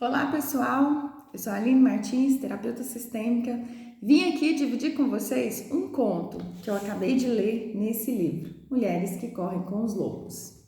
Olá pessoal, eu sou a Aline Martins, terapeuta sistêmica. Vim aqui dividir com vocês um conto que eu acabei de ler nesse livro, Mulheres que Correm com os Lobos.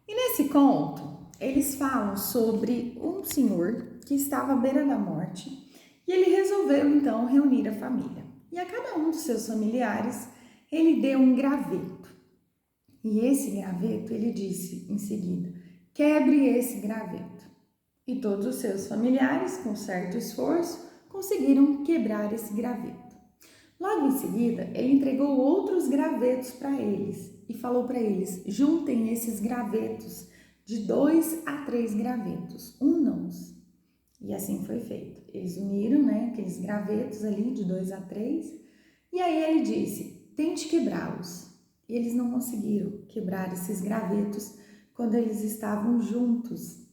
E nesse conto, eles falam sobre um senhor que estava à beira da morte e ele resolveu então reunir a família. E a cada um dos seus familiares, ele deu um graveto. E esse graveto, ele disse em seguida, quebre esse graveto. E todos os seus familiares, com certo esforço, conseguiram quebrar esse graveto. Logo em seguida, ele entregou outros gravetos para eles e falou para eles, juntem esses gravetos, de 2 a 3 gravetos, unam-os. E assim foi feito. Eles uniram, aqueles gravetos ali de 2 a 3, e aí ele disse, tente quebrá-los. E eles não conseguiram quebrar esses gravetos quando eles estavam juntos.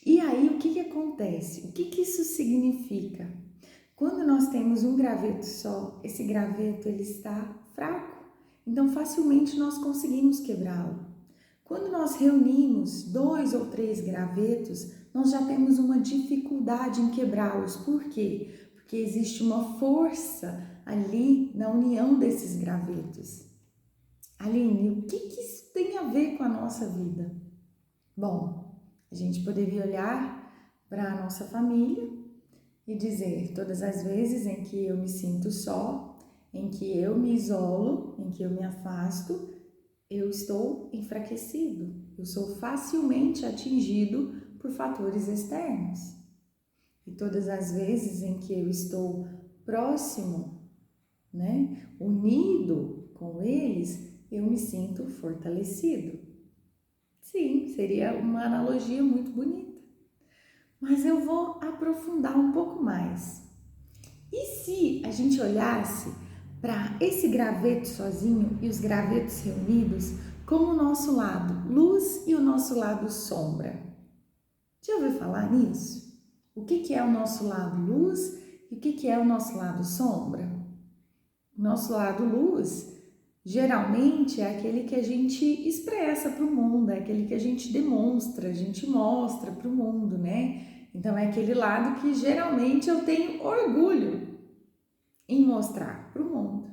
E aí, o que acontece? O que isso significa? Quando nós temos um graveto só, esse graveto ele está fraco, então facilmente nós conseguimos quebrá-lo. Quando nós reunimos 2 ou 3 gravetos, nós já temos uma dificuldade em quebrá-los. Por quê? Porque existe uma força ali na união desses gravetos. Aline, o que isso tem a ver com a nossa vida? Bom, a gente poderia olhar para a nossa família e dizer todas as vezes em que eu me sinto só, em que eu me isolo, em que eu me afasto, eu estou enfraquecido, eu sou facilmente atingido por fatores externos. E todas as vezes em que eu estou próximo, unido com eles, eu me sinto fortalecido. Sim, seria uma analogia muito bonita. Mas eu vou aprofundar um pouco mais. E se a gente olhasse para esse graveto sozinho e os gravetos reunidos como o nosso lado luz e o nosso lado sombra? Já ouviu falar nisso? O que é o nosso lado luz e o que é o nosso lado sombra? O nosso lado luz geralmente é aquele que a gente expressa para o mundo, é aquele que a gente demonstra, a gente mostra para o mundo, Então é aquele lado que geralmente eu tenho orgulho em mostrar para o mundo.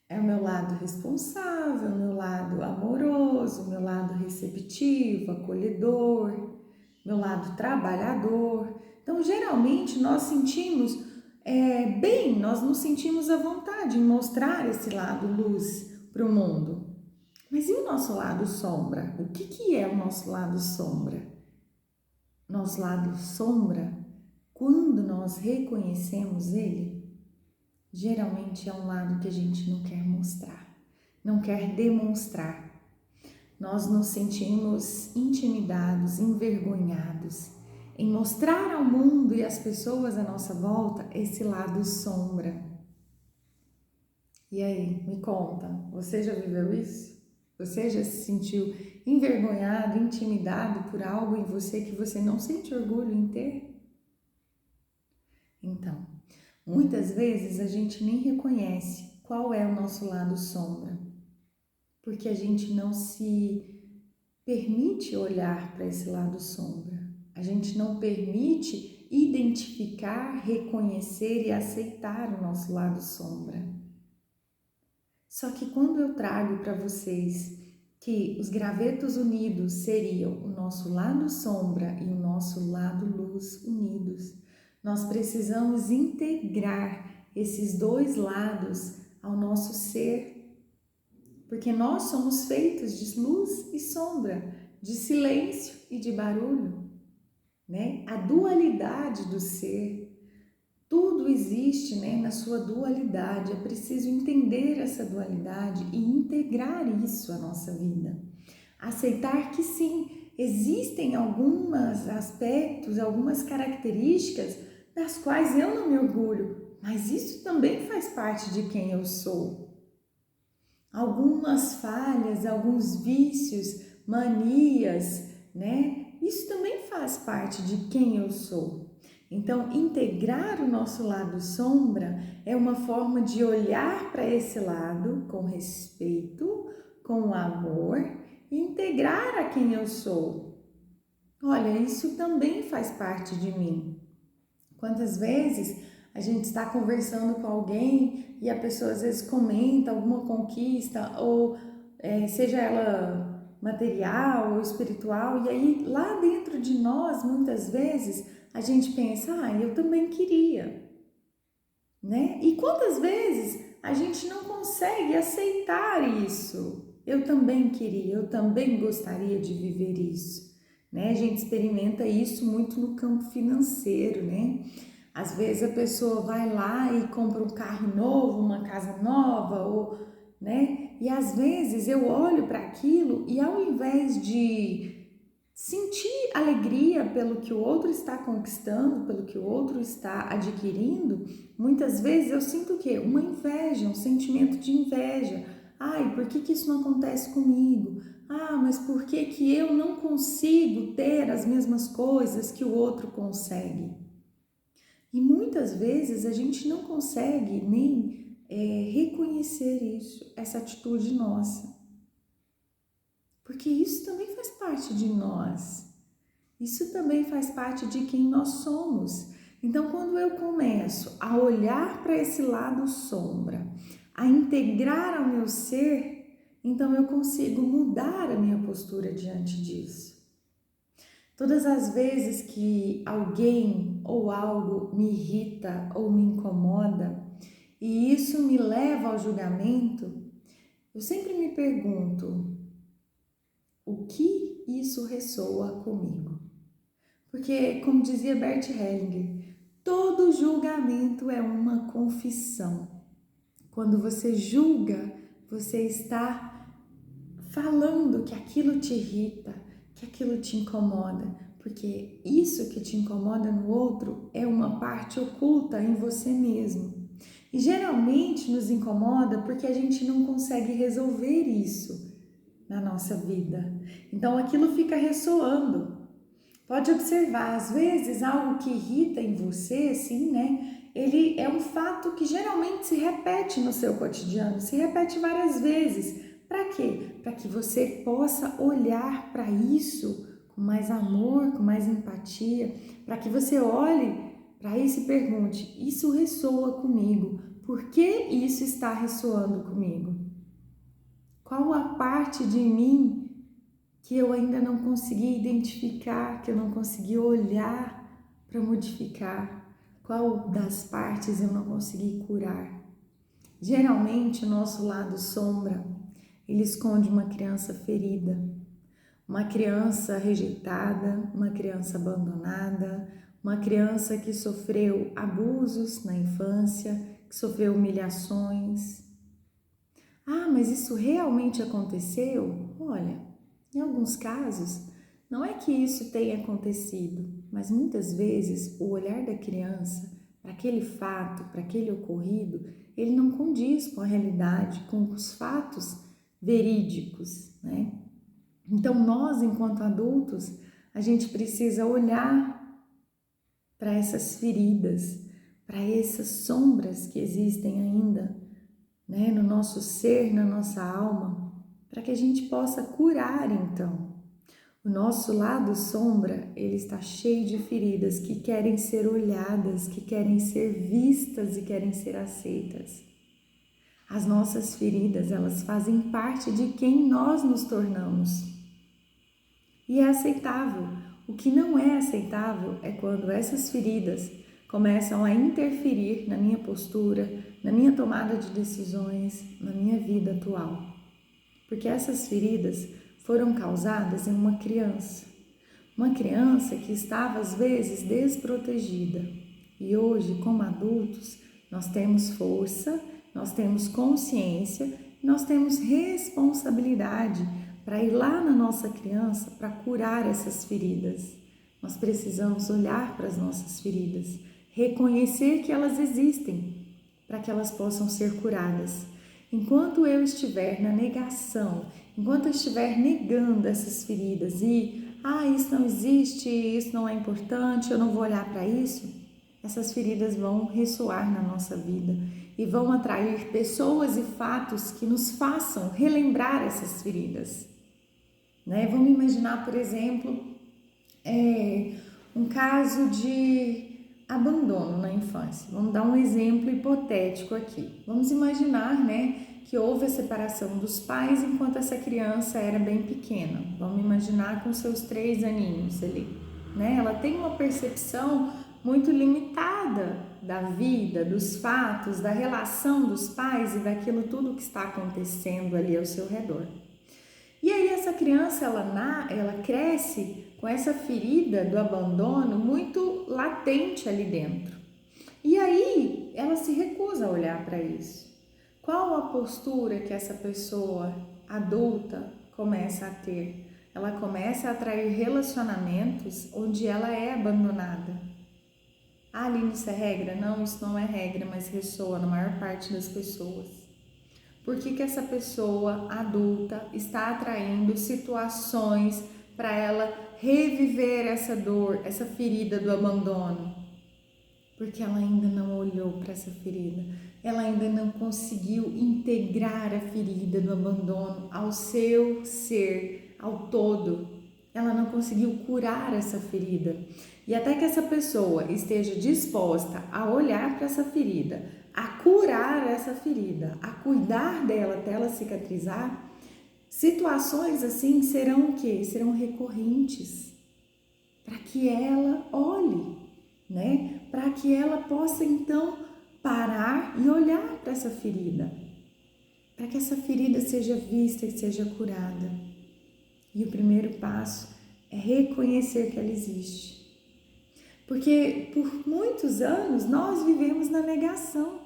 É o meu lado responsável, o meu lado amoroso, o meu lado receptivo, acolhedor, meu lado trabalhador. Então geralmente nós sentimos bem, nós nos sentimos à vontade em mostrar esse lado luz para o mundo. Mas e o nosso lado sombra? O que é o nosso lado sombra? Nosso lado sombra, quando nós reconhecemos ele, geralmente é um lado que a gente não quer mostrar, não quer demonstrar. Nós nos sentimos intimidados, envergonhados em mostrar ao mundo e às pessoas à nossa volta esse lado sombra. E aí, me conta, você já viveu isso? Você já se sentiu envergonhado, intimidado por algo em você que você não sente orgulho em ter? Então, muitas vezes a gente nem reconhece qual é o nosso lado sombra, porque a gente não se permite olhar para esse lado sombra. A gente não permite identificar, reconhecer e aceitar o nosso lado sombra. Só que quando eu trago para vocês que os gravetos unidos seriam o nosso lado sombra e o nosso lado luz unidos, nós precisamos integrar esses dois lados ao nosso ser, porque nós somos feitos de luz e sombra, de silêncio e de barulho, A dualidade do ser. Tudo existe na sua dualidade, é preciso entender essa dualidade e integrar isso à nossa vida. Aceitar que sim, existem alguns aspectos, algumas características das quais eu não me orgulho, mas isso também faz parte de quem eu sou. Algumas falhas, alguns vícios, manias, Isso também faz parte de quem eu sou. Então, integrar o nosso lado sombra é uma forma de olhar para esse lado com respeito, com amor e integrar a quem eu sou. olha, isso também faz parte de mim. Quantas vezes a gente está conversando com alguém e a pessoa às vezes comenta alguma conquista, ou seja ela material ou espiritual, e aí lá dentro de nós, muitas vezes, a gente pensa, eu também queria, né? E quantas vezes a gente não consegue aceitar isso? Eu também queria, eu também gostaria de viver isso, né? A gente experimenta isso muito no campo financeiro, né? Às vezes a pessoa vai lá e compra um carro novo, uma casa nova, ou, né? E às vezes eu olho para aquilo e ao invés de sentir alegria pelo que o outro está conquistando, pelo que o outro está adquirindo, muitas vezes eu sinto o quê? Uma inveja, um sentimento de inveja. Ai, por que isso não acontece comigo? Mas por que eu não consigo ter as mesmas coisas que o outro consegue? E muitas vezes a gente não consegue nem reconhecer isso, essa atitude nossa. Porque isso também faz parte de nós. Isso também faz parte de quem nós somos. Então, quando eu começo a olhar para esse lado sombra, a integrar ao meu ser, então eu consigo mudar a minha postura diante disso. Todas as vezes que alguém ou algo me irrita ou me incomoda e isso me leva ao julgamento, eu sempre me pergunto: o que isso ressoa comigo? Porque, como dizia Bert Hellinger, todo julgamento é uma confissão. Quando você julga, você está falando que aquilo te irrita, que aquilo te incomoda, porque isso que te incomoda no outro é uma parte oculta em você mesmo. E geralmente nos incomoda porque a gente não consegue resolver isso na nossa vida. Então aquilo fica ressoando. Pode observar, às vezes algo que irrita em você, assim, né? Ele é um fato que geralmente se repete no seu cotidiano, se repete várias vezes. Para quê? Para que você possa olhar para isso com mais amor, com mais empatia, para que você olhe para isso e pergunte: isso ressoa comigo? Por que isso está ressoando comigo? Qual a parte de mim que eu ainda não consegui identificar, que eu não consegui olhar para modificar? Qual das partes eu não consegui curar? Geralmente, o nosso lado sombra, ele esconde uma criança ferida, uma criança rejeitada, uma criança abandonada, uma criança que sofreu abusos na infância, que sofreu humilhações. Mas isso realmente aconteceu? Olha, em alguns casos, não é que isso tenha acontecido, mas muitas vezes o olhar da criança para aquele fato, para aquele ocorrido, ele não condiz com a realidade, com os fatos verídicos, né? Então nós, enquanto adultos, a gente precisa olhar para essas feridas, para essas sombras que existem ainda, né, no nosso ser, na nossa alma, para que a gente possa curar então. O nosso lado sombra, ele está cheio de feridas que querem ser olhadas, que querem ser vistas e querem ser aceitas. As nossas feridas, elas fazem parte de quem nós nos tornamos. E é aceitável. O que não é aceitável é quando essas feridas começam a interferir na minha postura, na minha tomada de decisões, na minha vida atual. Porque essas feridas foram causadas em uma criança que estava às vezes desprotegida. E hoje, como adultos, nós temos força, nós temos consciência, nós temos responsabilidade para ir lá na nossa criança para curar essas feridas. Nós precisamos olhar para as nossas feridas, reconhecer que elas existem, para que elas possam ser curadas. Enquanto eu estiver na negação, enquanto eu estiver negando essas feridas e isso não existe, isso não é importante, eu não vou olhar para isso, essas feridas vão ressoar na nossa vida e vão atrair pessoas e fatos que nos façam relembrar essas feridas. Né? Vamos imaginar, por exemplo, um caso de abandono na infância. Vamos dar um exemplo hipotético aqui. Vamos imaginar, né, que houve a separação dos pais enquanto essa criança era bem pequena. Vamos imaginar com seus 3 aninhos ali, né? Ela tem uma percepção muito limitada da vida, dos fatos, da relação dos pais e daquilo tudo que está acontecendo ali ao seu redor. E aí essa criança, ela cresce com essa ferida do abandono muito latente ali dentro. E aí ela se recusa a olhar para isso. Qual a postura que essa pessoa adulta começa a ter? Ela começa a atrair relacionamentos onde ela é abandonada. Ah, Aline, isso é regra? Não, isso não é regra, mas ressoa na maior parte das pessoas. Por que essa pessoa adulta está atraindo situações para ela reviver essa dor, essa ferida do abandono? Porque ela ainda não olhou para essa ferida, ela ainda não conseguiu integrar a ferida do abandono ao seu ser, ao todo. Ela não conseguiu curar essa ferida. E até que essa pessoa esteja disposta a olhar para essa ferida, a curar essa ferida, a cuidar dela até ela cicatrizar, situações assim serão o quê? Serão recorrentes, para que ela olhe, né? Para que ela possa então parar e olhar para essa ferida, para que essa ferida seja vista e seja curada. E o primeiro passo é reconhecer que ela existe. Porque por muitos anos nós vivemos na negação.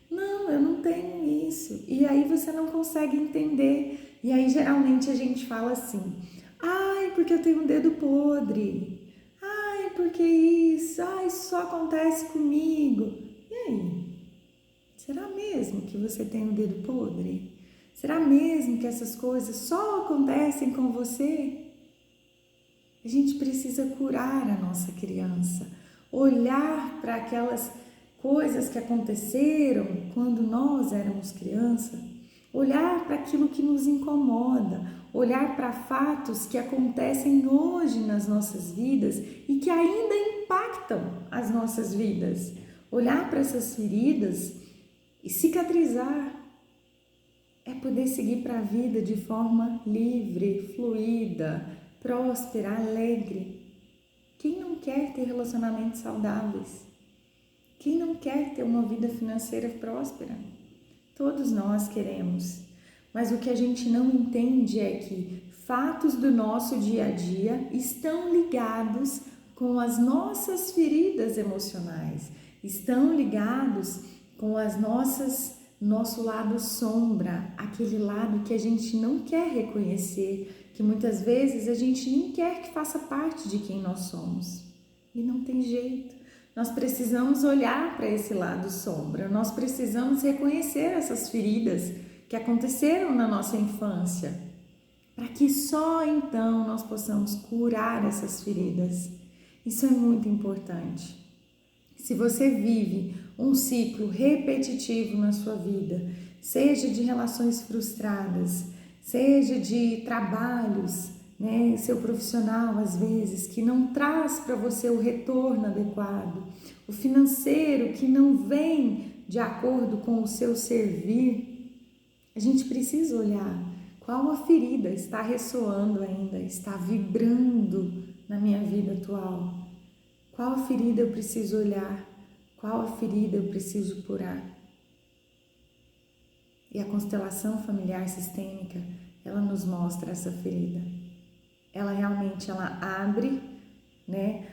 Não, eu não tenho isso. E aí você não consegue entender. E aí geralmente a gente fala assim: ai, porque eu tenho um dedo podre. Ai, porque isso? Ai, isso só acontece comigo. E aí? Será mesmo que você tem um dedo podre? Será mesmo que essas coisas só acontecem com você? A gente precisa curar a nossa criança, olhar para aquelas coisas que aconteceram quando nós éramos criança, olhar para aquilo que nos incomoda, olhar para fatos que acontecem hoje nas nossas vidas e que ainda impactam as nossas vidas, olhar para essas feridas e cicatrizar. É poder seguir para a vida de forma livre, fluida, próspera, alegre. Quem não quer ter relacionamentos saudáveis? Quem não quer ter uma vida financeira próspera? Todos nós queremos. Mas o que a gente não entende é que fatos do nosso dia a dia estão ligados com as nossas feridas emocionais, estão ligados com nosso lado sombra, aquele lado que a gente não quer reconhecer, que muitas vezes a gente nem quer que faça parte de quem nós somos. E não tem jeito. Nós precisamos olhar para esse lado sombra, nós precisamos reconhecer essas feridas que aconteceram na nossa infância, para que só então nós possamos curar essas feridas. Isso é muito importante. Se você vive um ciclo repetitivo na sua vida, seja de relações frustradas, seja de trabalhos, né, seu profissional às vezes, que não traz para você o retorno adequado, o financeiro que não vem de acordo com o seu servir, a gente precisa olhar qual a ferida está ressoando ainda, está vibrando na minha vida atual. Qual ferida eu preciso olhar? Qual ferida eu preciso curar? E a constelação familiar sistêmica, ela nos mostra essa ferida. Ela realmente abre, né,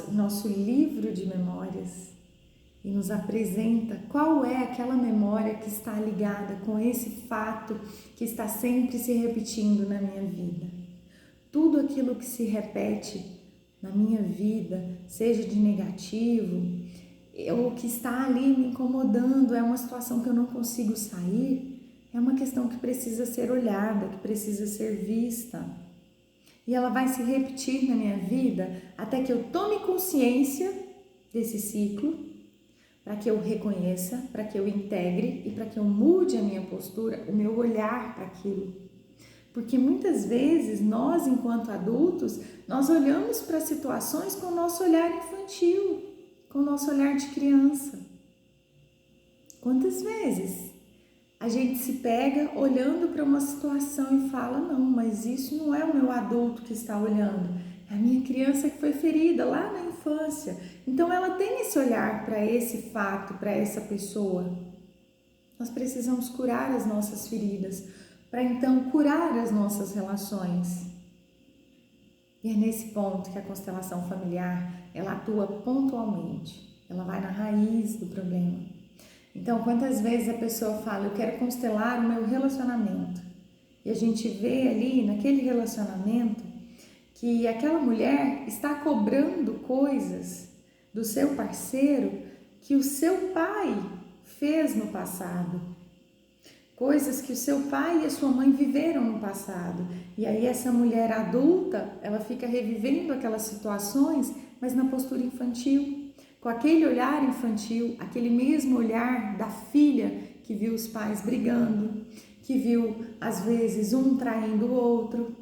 o nosso livro de memórias e nos apresenta qual é aquela memória que está ligada com esse fato que está sempre se repetindo na minha vida. Tudo aquilo que se repete na minha vida, seja de negativo, ou que está ali me incomodando, é uma situação que eu não consigo sair, é uma questão que precisa ser olhada, que precisa ser vista. E ela vai se repetir na minha vida até que eu tome consciência desse ciclo, para que eu reconheça, para que eu integre e para que eu mude a minha postura, o meu olhar para aquilo. Porque muitas vezes nós, enquanto adultos, nós olhamos para situações com o nosso olhar infantil, com o nosso olhar de criança. Quantas vezes a gente se pega olhando para uma situação e fala, não, mas isso não é o meu adulto que está olhando, é a minha criança que foi ferida lá na infância. Então ela tem esse olhar para esse fato, para essa pessoa. Nós precisamos curar as nossas feridas, para então curar as nossas relações. E é nesse ponto que a constelação familiar, ela atua pontualmente, ela vai na raiz do problema. Então, quantas vezes a pessoa fala, eu quero constelar o meu relacionamento, e a gente vê ali naquele relacionamento que aquela mulher está cobrando coisas do seu parceiro que o seu pai fez no passado. Coisas que o seu pai e a sua mãe viveram no passado. E aí essa mulher adulta, ela fica revivendo aquelas situações, mas na postura infantil, com aquele olhar infantil, aquele mesmo olhar da filha que viu os pais brigando, que viu às vezes um traindo o outro,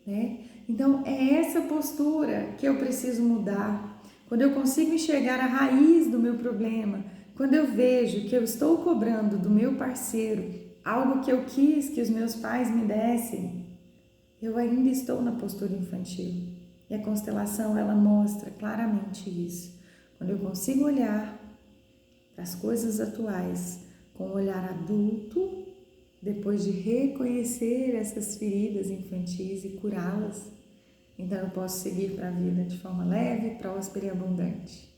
né? Então é essa postura que eu preciso mudar. Quando eu consigo enxergar a raiz do meu problema, quando eu vejo que eu estou cobrando do meu parceiro algo que eu quis que os meus pais me dessem, eu ainda estou na postura infantil. E a constelação, ela mostra claramente isso. Quando eu consigo olhar para as coisas atuais com um olhar adulto, depois de reconhecer essas feridas infantis e curá-las, então eu posso seguir para a vida de forma leve, próspera e abundante.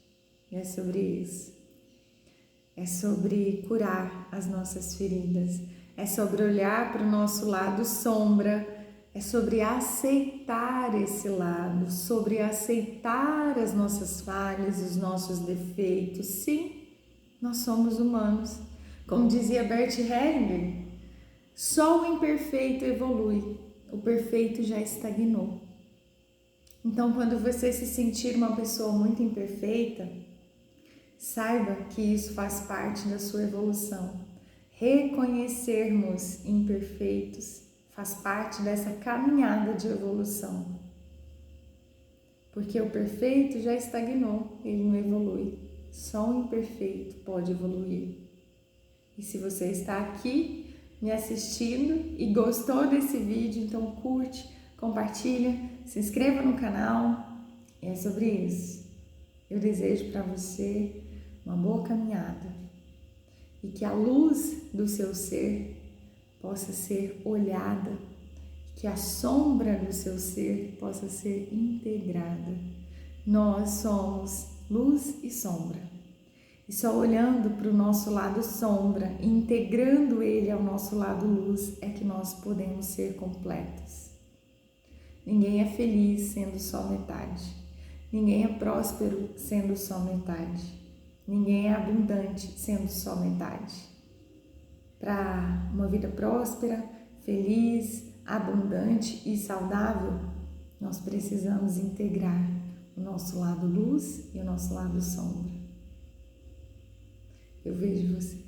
E é sobre isso. É sobre curar as nossas feridas. É sobre olhar para o nosso lado sombra, é sobre aceitar esse lado, sobre aceitar as nossas falhas, os nossos defeitos. Sim, nós somos humanos. Como dizia Bert Hellinger, só o imperfeito evolui, o perfeito já estagnou. Então, quando você se sentir uma pessoa muito imperfeita, saiba que isso faz parte da sua evolução. Reconhecermos imperfeitos faz parte dessa caminhada de evolução. Porque o perfeito já estagnou, ele não evolui. Só o imperfeito pode evoluir. E se você está aqui me assistindo e gostou desse vídeo, então curte, compartilha, se inscreva no canal. E é sobre isso. Eu desejo para você uma boa caminhada. E que a luz do seu ser possa ser olhada, que a sombra do seu ser possa ser integrada. Nós somos luz e sombra. E só olhando para o nosso lado sombra, integrando ele ao nosso lado luz, é que nós podemos ser completos. Ninguém é feliz sendo só metade. Ninguém é próspero sendo só metade. Ninguém é abundante sendo só metade. Para uma vida próspera, feliz, abundante e saudável, nós precisamos integrar o nosso lado luz e o nosso lado sombra. Eu vejo você.